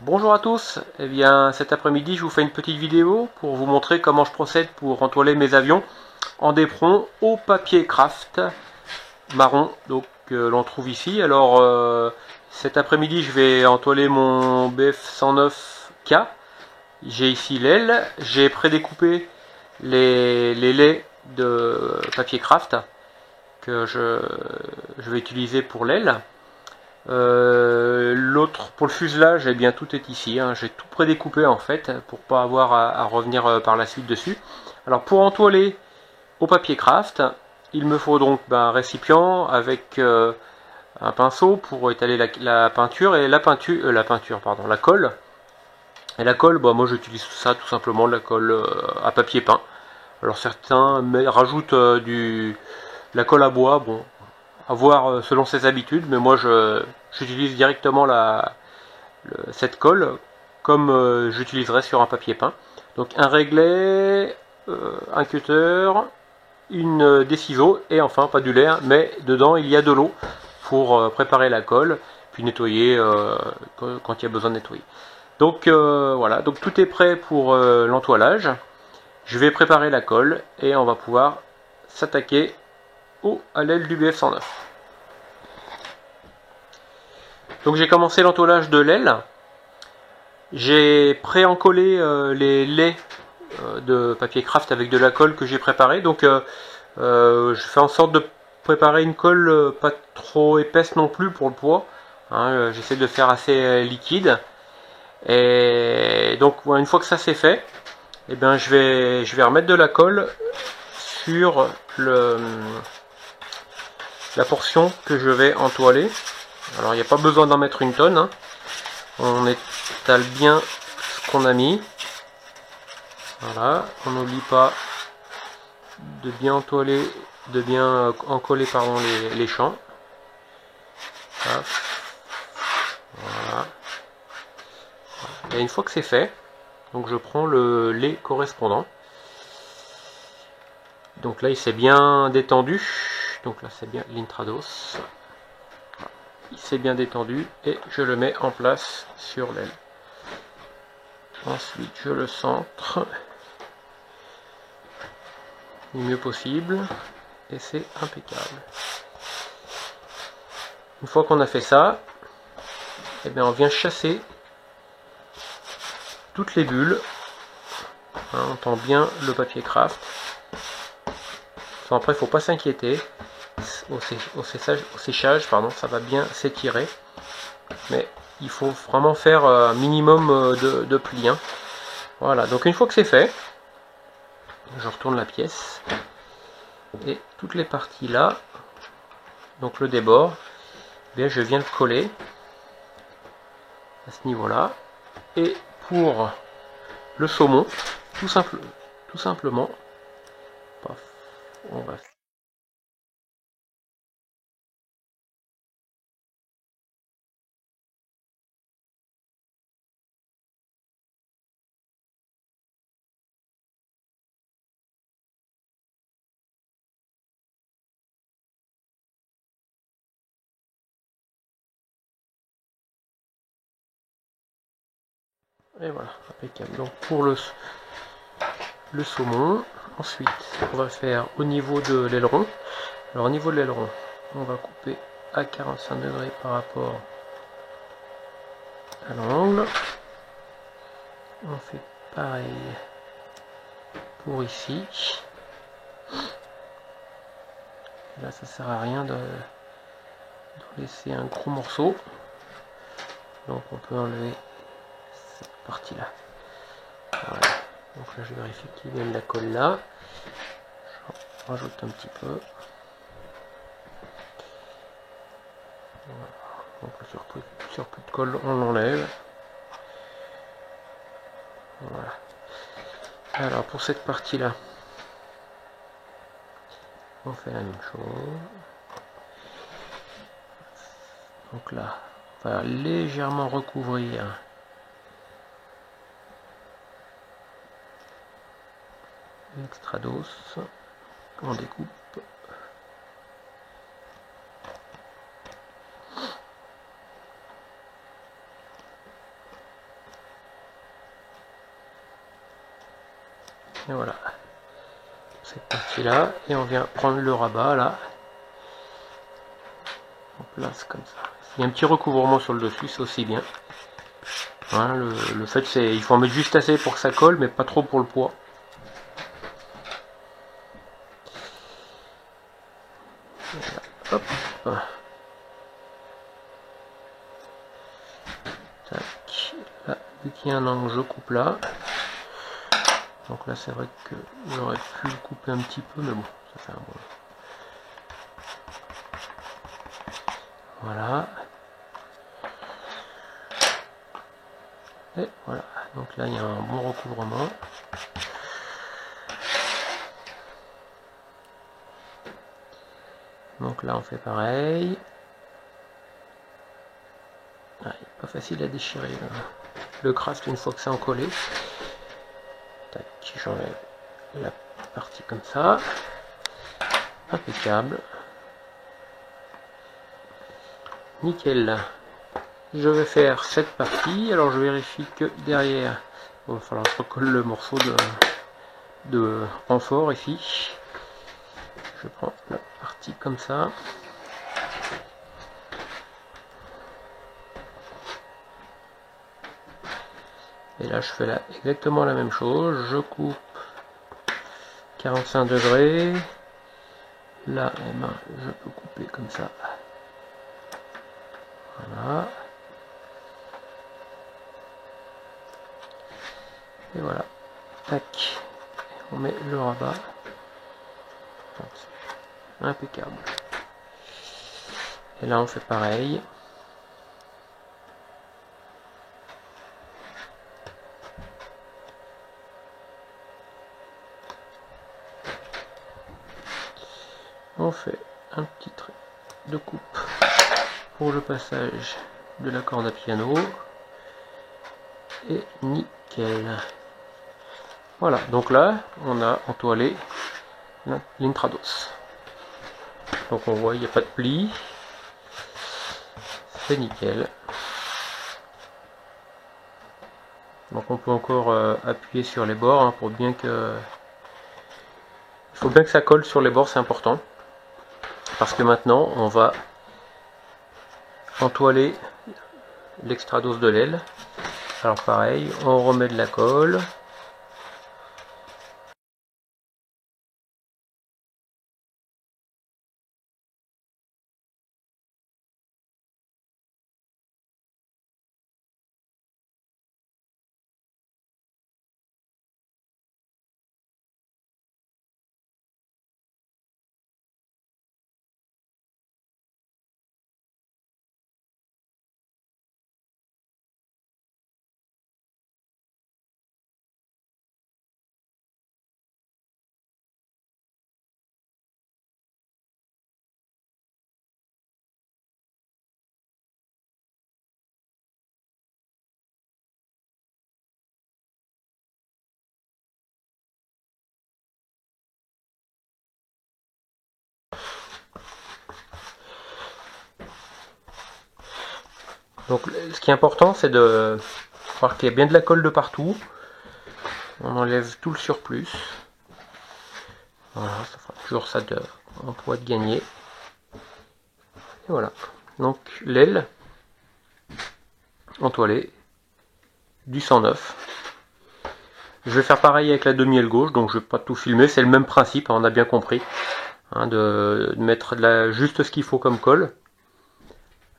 Bonjour à tous, eh bien cet après-midi je vous fais une petite vidéo pour vous montrer comment je procède pour entoiler mes avions en d'éperon au papier craft marron donc l'on trouve ici. Alors cet après-midi je vais entoiler mon BF109K. J'ai ici l'aile, j'ai prédécoupé les laits de papier craft que je vais utiliser pour l'aile. L'autre pour le fuselage, eh bien tout est ici, hein. J'ai tout prédécoupé en fait pour pas avoir à revenir par la suite dessus. Alors pour entoiler au papier craft, il me faut donc un récipient avec un pinceau pour étaler la peinture et la colle. Et la colle, bah, moi j'utilise ça tout simplement de la colle à papier peint. Alors certains rajoutent la colle à bois, bon, à voir selon ses habitudes, mais moi j'utilise directement cette colle comme j'utiliserais sur un papier peint. Donc un réglet, un cutter, des ciseaux et enfin pas du lait, hein, mais dedans il y a de l'eau pour préparer la colle, puis nettoyer quand il y a besoin de nettoyer. Donc voilà, donc tout est prêt pour l'entoilage. Je vais préparer la colle et on va pouvoir s'attaquer à l'aile du BF109. Donc j'ai commencé l'entoilage de l'aile. J'ai pré-encollé les laits de papier craft avec de la colle que j'ai préparée. Donc je fais en sorte de préparer une colle pas trop épaisse non plus pour le poids. Hein, j'essaie de faire assez liquide. Et donc voilà, une fois que ça c'est fait, eh bien, je vais remettre de la colle sur la portion que je vais entoiler. Alors il n'y a pas besoin d'en mettre une tonne, hein. On étale bien ce qu'on a mis. Voilà, on n'oublie pas de bien entoiler, de bien encoller pardon, les champs. Hop. Voilà. Et une fois que c'est fait, donc je prends le lait correspondant. Donc là il s'est bien détendu. Donc là c'est bien l'Intrados. Il s'est bien détendu et je le mets en place sur l'aile. Ensuite je le centre le mieux possible et c'est impeccable. Une fois qu'on a fait ça, eh bien on vient chasser toutes les bulles. Hein, on tend bien le papier craft. Après il ne faut pas s'inquiéter. Au séchage, pardon, ça va bien s'étirer. Mais il faut vraiment faire un minimum de plis. Hein. Voilà, donc une fois que c'est fait, je retourne la pièce. Et toutes les parties là, donc le débord, eh bien je viens le coller à ce niveau là. Et pour le saumon, tout simplement, paf, on va et voilà, impeccable. Donc pour le saumon, ensuite on va faire au niveau de l'aileron. Alors au niveau de l'aileron, on va couper à 45 degrés par rapport à l'angle. On fait pareil pour ici. Là ça sert à rien de laisser un gros morceau. Donc on peut enlever cette partie là. Voilà. Donc là je vérifie qu'il y a de la colle là. Je rajoute un petit peu. Voilà. Donc le surplus de colle on l'enlève. Voilà. Alors pour cette partie là, on fait la même chose. Donc là, on va légèrement recouvrir l'extrados. On découpe. Et voilà, cette partie là, et on vient prendre le rabat là, on place comme ça. Il y a un petit recouvrement sur le dessus, c'est aussi bien. Hein, le fait c'est, il faut en mettre juste assez pour que ça colle, mais pas trop pour le poids. Hop. Tac. Là, vu qu'il y a un angle, je coupe là. Donc là, c'est vrai que j'aurais pu le couper un petit peu, mais bon, ça fait un bon. Voilà. Et voilà. Donc là, il y a un bon recouvrement. Donc là, on fait pareil. Ah, il n'est pas facile à déchirer le craft une fois que c'est encollé. Tac, j'enlève la partie comme ça. Impeccable. Nickel. Je vais faire cette partie. Alors je vérifie que derrière, il va falloir que je recolle le morceau de renfort ici. Je prends la partie comme ça. Et là je fais là exactement la même chose. Je coupe 45 degrés. Là, eh ben, je peux couper comme ça. Voilà. Et voilà. Tac. On met le rabat. Impeccable. Et là on fait pareil. On fait un petit trait de coupe pour le passage de la corde à piano. Et nickel. Voilà, donc là on a entoilé l'Intrados. Donc on voit il n'y a pas de pli. C'est nickel. Donc on peut encore appuyer sur les bords hein, pour bien que... Il faut bien que ça colle sur les bords, c'est important. Parce que maintenant on va entoiler l'extrados de l'aile. Alors pareil, on remet de la colle. Donc ce qui est important c'est de voir qu'il y a bien de la colle de partout. On enlève tout le surplus. Voilà, ça fera toujours ça en poids de gagner. Et voilà. Donc l'aile entoilée du 109. Je vais faire pareil avec la demi-aile gauche, donc je ne vais pas tout filmer, c'est le même principe, hein, on a bien compris. Hein, de mettre juste ce qu'il faut comme colle.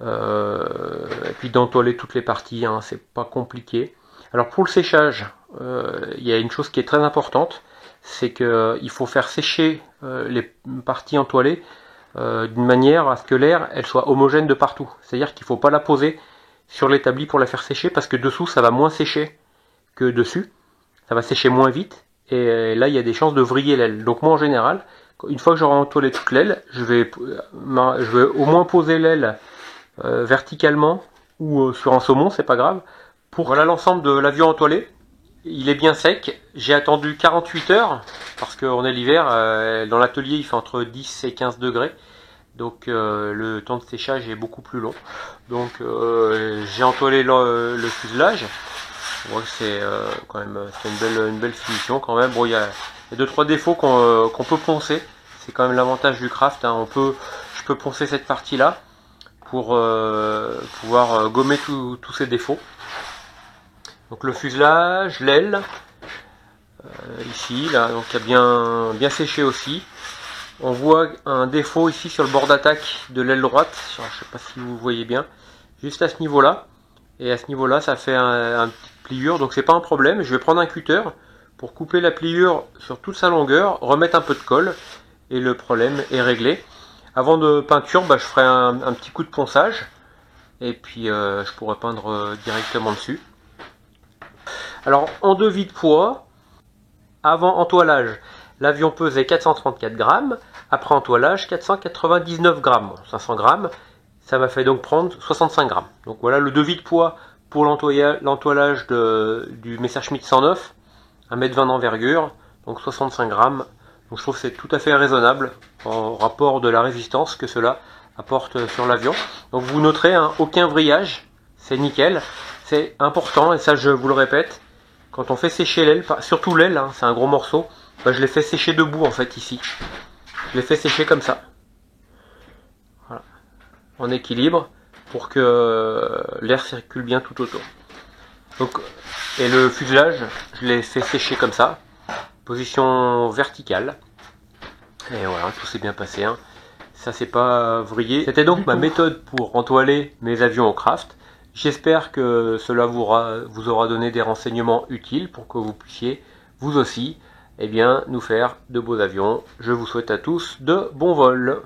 Et puis d'entoiler toutes les parties, hein, c'est pas compliqué. Alors pour le séchage, il y a une chose qui est très importante, c'est qu'il faut faire sécher les parties entoilées d'une manière à ce que l'air elle soit homogène de partout. C'est-à-dire qu'il ne faut pas la poser sur l'établi pour la faire sécher, parce que dessous ça va moins sécher que dessus, ça va sécher moins vite, et là il y a des chances de vriller l'aile. Donc moi en général, une fois que j'aurai entoilé toute l'aile, je vais au moins poser l'aile verticalement ou sur un saumon, c'est pas grave. Voilà l'ensemble de l'avion entoilé. Il est bien sec. J'ai attendu 48 heures parce qu'on est l'hiver. Dans l'atelier, il fait entre 10 et 15 degrés. Donc le temps de séchage est beaucoup plus long. Donc j'ai entoilé le fuselage. On voit que c'est quand même une belle finition quand même. Bon, il y a 2-3 défauts qu'on peut poncer. C'est quand même l'avantage du craft, hein. Je peux poncer cette partie là pour pouvoir gommer tous ces défauts. Donc le fuselage, l'aile, ici, là, donc il y a bien séché aussi. On voit un défaut ici sur le bord d'attaque de l'aile droite. Je ne sais pas si vous voyez bien, juste à ce niveau là. Et à ce niveau là, ça fait un petit pliure, donc c'est pas un problème. Je vais prendre un cutter pour couper la pliure sur toute sa longueur, remettre un peu de colle et le problème est réglé. Avant de peinture, je ferai un petit coup de ponçage et puis je pourrai peindre directement dessus. Alors en devis de poids, avant entoilage, l'avion pesait 434 grammes, après entoilage 499 grammes, 500 grammes, ça m'a fait donc prendre 65 grammes. Donc voilà le devis de poids pour l'entoilage du Messerschmitt 109, 1,20 m d'envergure, donc 65 grammes. Donc je trouve que c'est tout à fait raisonnable en rapport de la résistance que cela apporte sur l'avion. Donc vous noterez, hein, aucun vrillage, c'est nickel. C'est important, et ça je vous le répète, quand on fait sécher l'aile, surtout l'aile, hein, c'est un gros morceau, je l'ai fait sécher debout en fait ici. Je l'ai fait sécher comme ça. Voilà. En équilibre pour que l'air circule bien tout autour. Donc, et le fuselage, je l'ai fait sécher comme ça, position verticale. Et voilà, tout s'est bien passé, hein. Ça c'est pas vrillé. C'était donc ma méthode pour entoiler mes avions au craft. J'espère que cela vous aura donné des renseignements utiles pour que vous puissiez, vous aussi, nous faire de beaux avions. Je vous souhaite à tous de bons vols.